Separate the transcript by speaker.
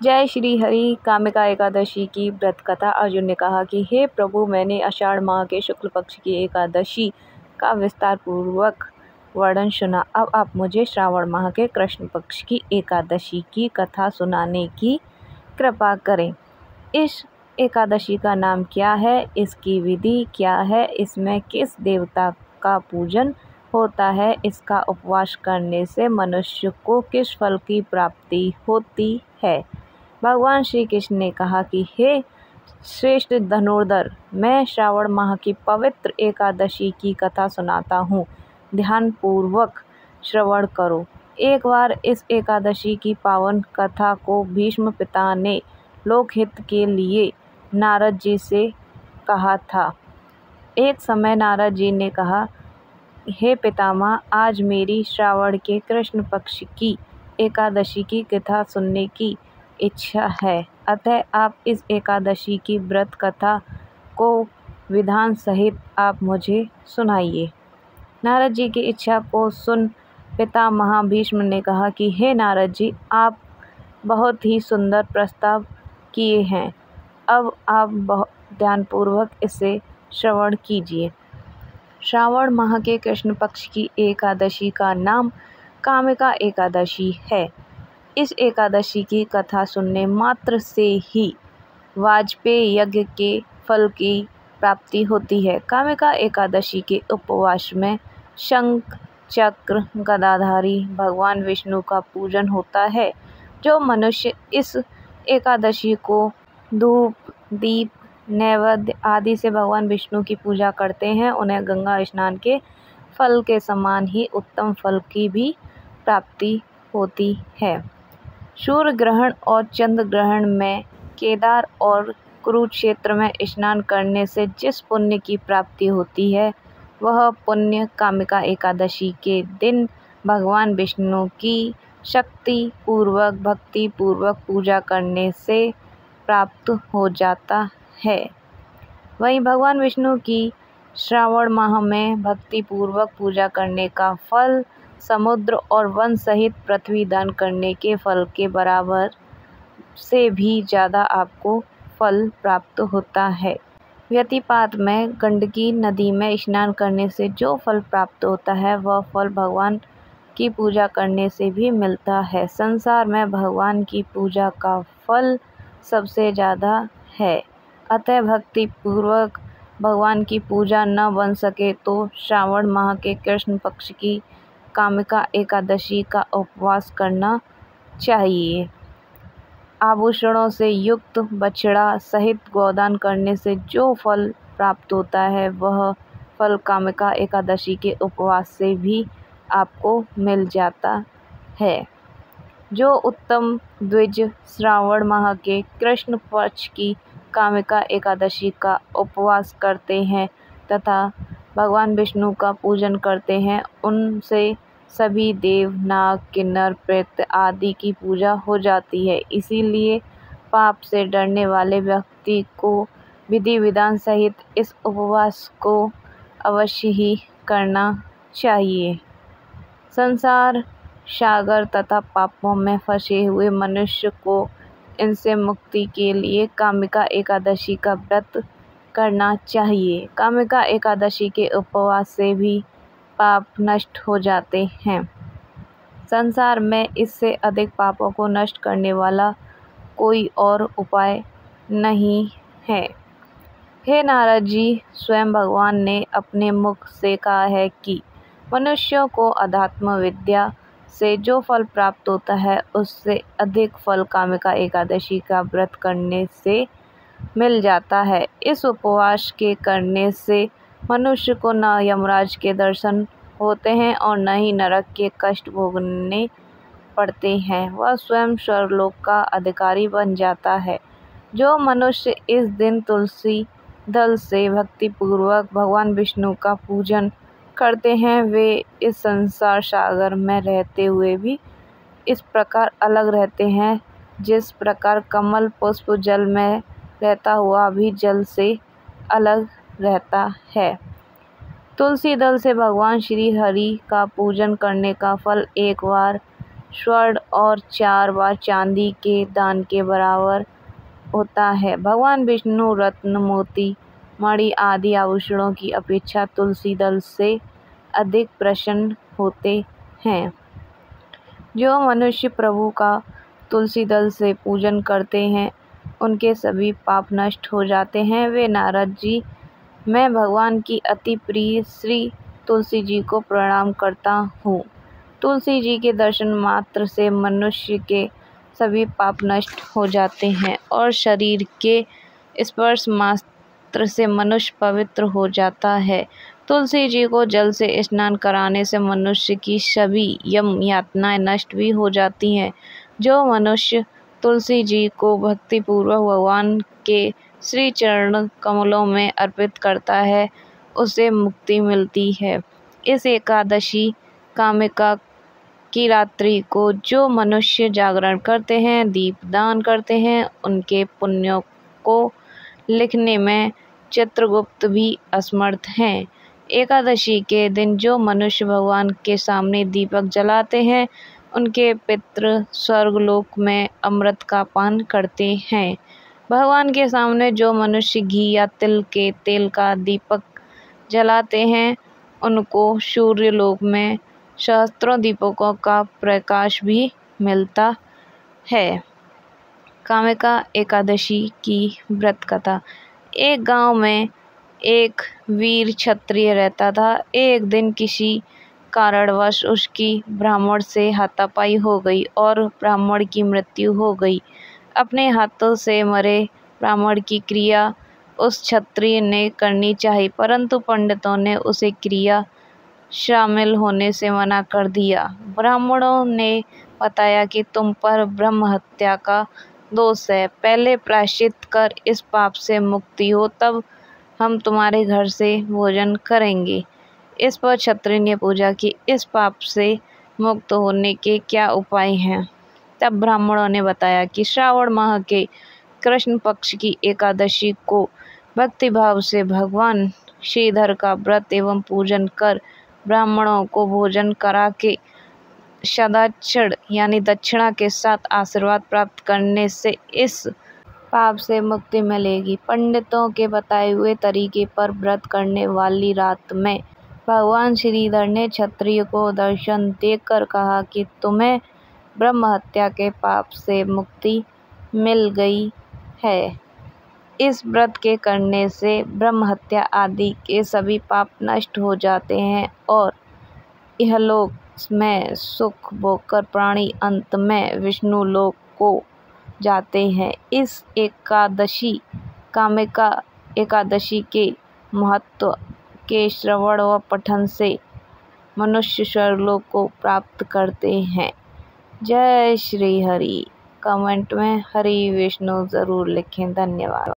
Speaker 1: जय श्री हरि। कामिका एकादशी की व्रत कथा। अर्जुन ने कहा कि हे प्रभु, मैंने आषाढ़ माह के शुक्ल पक्ष की एकादशी का विस्तार पूर्वक वर्णन सुना। अब आप मुझे श्रावण माह के कृष्ण पक्ष की एकादशी की कथा सुनाने की कृपा करें। इस एकादशी का नाम क्या है? इसकी विधि क्या है? इसमें किस देवता का पूजन होता है? इसका उपवास करने से मनुष्य को किस फल की प्राप्ति होती है? भगवान श्री कृष्ण ने कहा कि हे श्रेष्ठ धनुर्धर, मैं श्रावण माह की पवित्र एकादशी की कथा सुनाता हूँ। ध्यान पूर्वक श्रवण करो। एक बार इस एकादशी की पावन कथा को भीष्म पिता ने लोकहित के लिए नारद जी से कहा था। एक समय नारद जी ने कहा, हे पितामह, आज मेरी श्रावण के कृष्ण पक्ष की एकादशी की कथा सुनने की इच्छा है, अतः आप इस एकादशी की व्रत कथा को विधान सहित आप मुझे सुनाइए। नारद जी की इच्छा को सुन पितामह भीष्म ने कहा कि हे नारद जी, आप बहुत ही सुंदर प्रस्ताव किए हैं। अब आप बहुत ध्यानपूर्वक इसे श्रवण कीजिए। श्रावण माह के कृष्ण पक्ष की एकादशी का नाम कामिका एकादशी है। इस एकादशी की कथा सुनने मात्र से ही वाजपेय यज्ञ के फल की प्राप्ति होती है। कामिका एकादशी के उपवास में शंख चक्र गदाधारी भगवान विष्णु का पूजन होता है। जो मनुष्य इस एकादशी को धूप दीप नैवेद्य आदि से भगवान विष्णु की पूजा करते हैं, उन्हें गंगा स्नान के फल के समान ही उत्तम फल की भी प्राप्ति होती है। सूर्य ग्रहण और चंद्र ग्रहण में केदार और कुरुक्षेत्र में स्नान करने से जिस पुण्य की प्राप्ति होती है, वह पुण्य कामिका एकादशी के दिन भगवान विष्णु की शक्ति पूर्वक भक्ति पूर्वक पूजा करने से प्राप्त हो जाता है। वहीं भगवान विष्णु की श्रावण माह में भक्ति पूर्वक पूजा करने का फल समुद्र और वन सहित पृथ्वी दान करने के फल के बराबर से भी ज़्यादा आपको फल प्राप्त होता है। व्यतिपात में गंडकी नदी में स्नान करने से जो फल प्राप्त होता है, वह फल भगवान की पूजा करने से भी मिलता है। संसार में भगवान की पूजा का फल सबसे ज़्यादा है, अतः भक्ति पूर्वक भगवान की पूजा न बन सके तो श्रावण माह के कृष्ण पक्ष की कामिका एकादशी का उपवास करना चाहिए। आभूषणों से युक्त बछड़ा सहित गोदान करने से जो फल प्राप्त होता है, वह फल कामिका एकादशी के उपवास से भी आपको मिल जाता है। जो उत्तम द्विज श्रावण माह के कृष्ण पक्ष की कामिका एकादशी का उपवास करते हैं तथा भगवान विष्णु का पूजन करते हैं, उनसे सभी देव नाग किन्नर प्रेत आदि की पूजा हो जाती है। इसीलिए पाप से डरने वाले व्यक्ति को विधि विधान सहित इस उपवास को अवश्य ही करना चाहिए। संसार सागर तथा पापों में फंसे हुए मनुष्य को इनसे मुक्ति के लिए कामिका एकादशी का व्रत करना चाहिए। कामिका एकादशी के उपवास से भी पाप नष्ट हो जाते हैं। संसार में इससे अधिक पापों को नष्ट करने वाला कोई और उपाय नहीं है। हे नारद जी, स्वयं भगवान ने अपने मुख से कहा है कि मनुष्यों को अध्यात्म विद्या से जो फल प्राप्त होता है, उससे अधिक फल कामिका एकादशी का व्रत करने से मिल जाता है। इस उपवास के करने से मनुष्य को न यमराज के दर्शन होते हैं और न ही नरक के कष्ट भोगने पड़ते हैं। वह स्वयं स्वर्गलोक का अधिकारी बन जाता है। जो मनुष्य इस दिन तुलसी दल से भक्ति पूर्वक भगवान विष्णु का पूजन करते हैं, वे इस संसार सागर में रहते हुए भी इस प्रकार अलग रहते हैं, जिस प्रकार कमल पुष्प जल में रहता हुआ भी जल से अलग रहता है। तुलसी दल से भगवान श्री हरि का पूजन करने का फल एक बार स्वर्ण और 4 बार चांदी के दान के बराबर होता है। भगवान विष्णु रत्न, मोती, मणि आदि आभूषणों की अपेक्षा तुलसी दल से अधिक प्रसन्न होते हैं। जो मनुष्य प्रभु का तुलसी दल से पूजन करते हैं, उनके सभी पाप नष्ट हो जाते हैं। वे नारद जी, मैं भगवान की अति प्रिय श्री तुलसी जी को प्रणाम करता हूँ। तुलसी जी के दर्शन मात्र से मनुष्य के सभी पाप नष्ट हो जाते हैं और शरीर के स्पर्श मात्र से मनुष्य पवित्र हो जाता है। तुलसी जी को जल से स्नान कराने से मनुष्य की सभी यम यातनाएं नष्ट भी हो जाती हैं। जो मनुष्य तुलसी जी को भक्तिपूर्वक भगवान के श्री चरण कमलों में अर्पित करता है, उसे मुक्ति मिलती है। इस एकादशी कामिका की रात्रि को जो मनुष्य जागरण करते हैं, दीपदान करते हैं, उनके पुण्यों को लिखने में चित्रगुप्त भी असमर्थ हैं। एकादशी के दिन जो मनुष्य भगवान के सामने दीपक जलाते हैं, उनके पितृ स्वर्गलोक में अमृत का पान करते हैं। भगवान के सामने जो मनुष्य घी या तिल के तेल का दीपक जलाते हैं, उनको सूर्यलोक में सहस्त्रों दीपकों का प्रकाश भी मिलता है। कामिका एकादशी की व्रत कथा। एक गांव में एक वीर क्षत्रिय रहता था। एक दिन किसी कारणवश उसकी ब्राह्मण से हाथापाई हो गई और ब्राह्मण की मृत्यु हो गई। अपने हाथों से मरे ब्राह्मण की क्रिया उस क्षत्रिय ने करनी चाहिए, परंतु पंडितों ने उसे क्रिया शामिल होने से मना कर दिया। ब्राह्मणों ने बताया कि तुम पर ब्रह्म हत्या का दोष है, पहले प्रायश्चित कर इस पाप से मुक्ति हो, तब हम तुम्हारे घर से भोजन करेंगे। इस पर क्षत्रिय ने पूछा कि इस पाप से मुक्त होने के क्या उपाय हैं। तब ब्राह्मणों ने बताया कि श्रावण माह के कृष्ण पक्ष की एकादशी को भक्तिभाव से भगवान श्रीधर का व्रत एवं पूजन कर ब्राह्मणों को भोजन करा के सदाचरण यानी दक्षिणा के साथ आशीर्वाद प्राप्त करने से इस पाप से मुक्ति मिलेगी। पंडितों के बताए हुए तरीके पर व्रत करने वाली रात में भगवान श्रीधर ने क्षत्रिय को दर्शन देकर कहा कि तुम्हें ब्रह्म हत्या के पाप से मुक्ति मिल गई है। इस व्रत के करने से ब्रह्म हत्या आदि के सभी पाप नष्ट हो जाते हैं और इहलोक में सुख भोगकर प्राणी अंत में विष्णु लोक को जाते हैं। इस एकादशी कामिका एकादशी के महत्व के श्रवण व पठन से मनुष्य स्वर्गलोक को प्राप्त करते हैं। जय श्री हरि। कमेंट में हरि विष्णु ज़रूर लिखें। धन्यवाद।